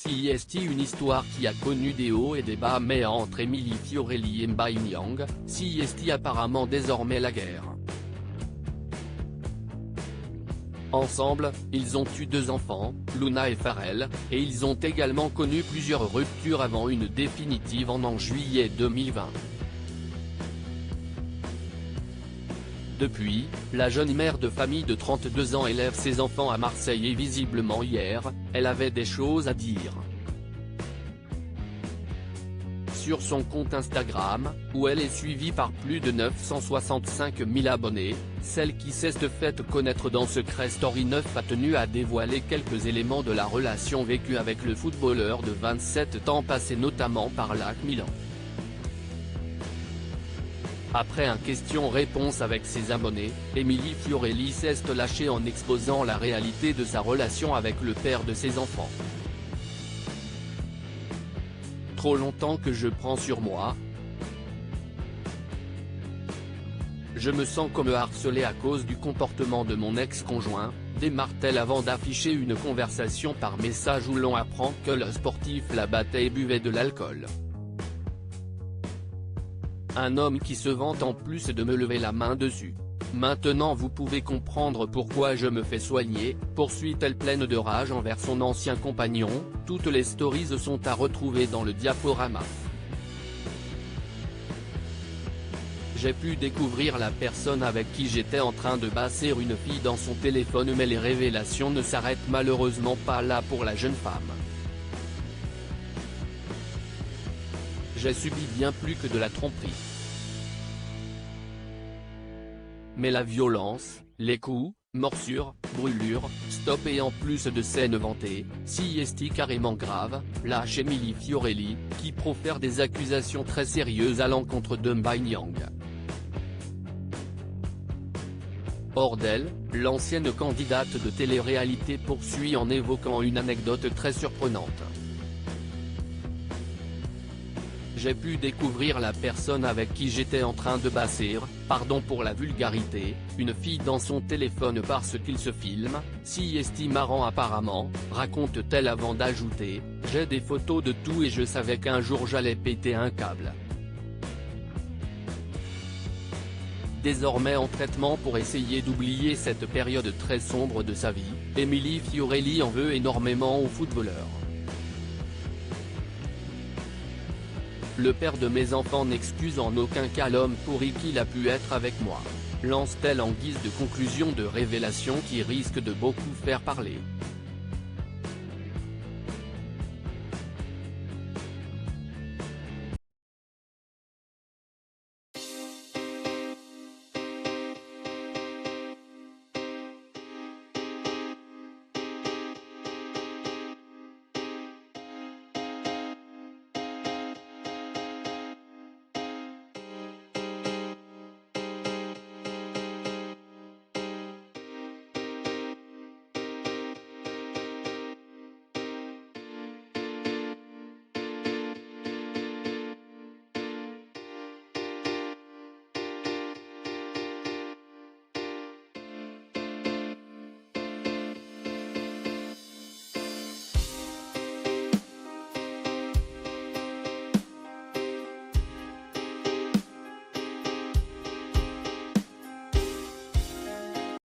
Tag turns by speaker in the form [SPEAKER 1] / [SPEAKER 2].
[SPEAKER 1] CIST, une histoire qui a connu des hauts et des bas, mais entre Emily Fiorelli et Mbai Nyang, CIST apparemment désormais la guerre. Ensemble, ils ont eu 2 enfants, Luna et Pharrell, et ils ont également connu plusieurs ruptures avant une définitive en juillet 2020. Depuis, la jeune mère de famille de 32 ans élève ses enfants à Marseille et visiblement hier, elle avait des choses à dire. Sur son compte Instagram, où elle est suivie par plus de 965 000 abonnés, celle qui s'est faite connaître dans Secret Story 9 a tenu à dévoiler quelques éléments de la relation vécue avec le footballeur de 27 ans, passé notamment par l'AC Milan. Après un question-réponse avec ses abonnés, Emily Fiorelli s'est lâchée en exposant la réalité de sa relation avec le père de ses enfants. Trop longtemps que je prends sur moi. Je me sens comme harcelée à cause du comportement de mon ex-conjoint, démarre-t-elle avant d'afficher une conversation par message où l'on apprend que le sportif la battait et buvait de l'alcool. Un homme qui se vante en plus de me lever la main dessus. Maintenant vous pouvez comprendre pourquoi je me fais soigner, poursuit-elle pleine de rage envers son ancien compagnon. Toutes les stories sont à retrouver dans le diaporama. J'ai pu découvrir la personne avec qui j'étais en train de basser une fille dans son téléphone, mais les révélations ne s'arrêtent malheureusement pas là pour la jeune femme. J'ai subi bien plus que de la tromperie. Mais la violence, les coups, morsures, brûlures, stop, et en plus de scènes vantées, CIST carrément grave, lâche Emily Fiorelli, qui profère des accusations très sérieuses à l'encontre de Mbai Nyang. Hors d'elle, l'ancienne candidate de télé-réalité poursuit en évoquant une anecdote très surprenante. J'ai pu découvrir la personne avec qui j'étais en train de basser, pardon pour la vulgarité, une fille dans son téléphone parce qu'il se filme, CIST marrant apparemment, raconte-t-elle avant d'ajouter, j'ai des photos de tout et je savais qu'un jour j'allais péter un câble. Désormais en traitement pour essayer d'oublier cette période très sombre de sa vie, Emily Fiorelli en veut énormément au footballeur. Le père de mes enfants n'excuse en aucun cas l'homme pourri qu'il a pu être avec moi, lance-t-elle en guise de conclusion de révélation qui risque de beaucoup faire parler.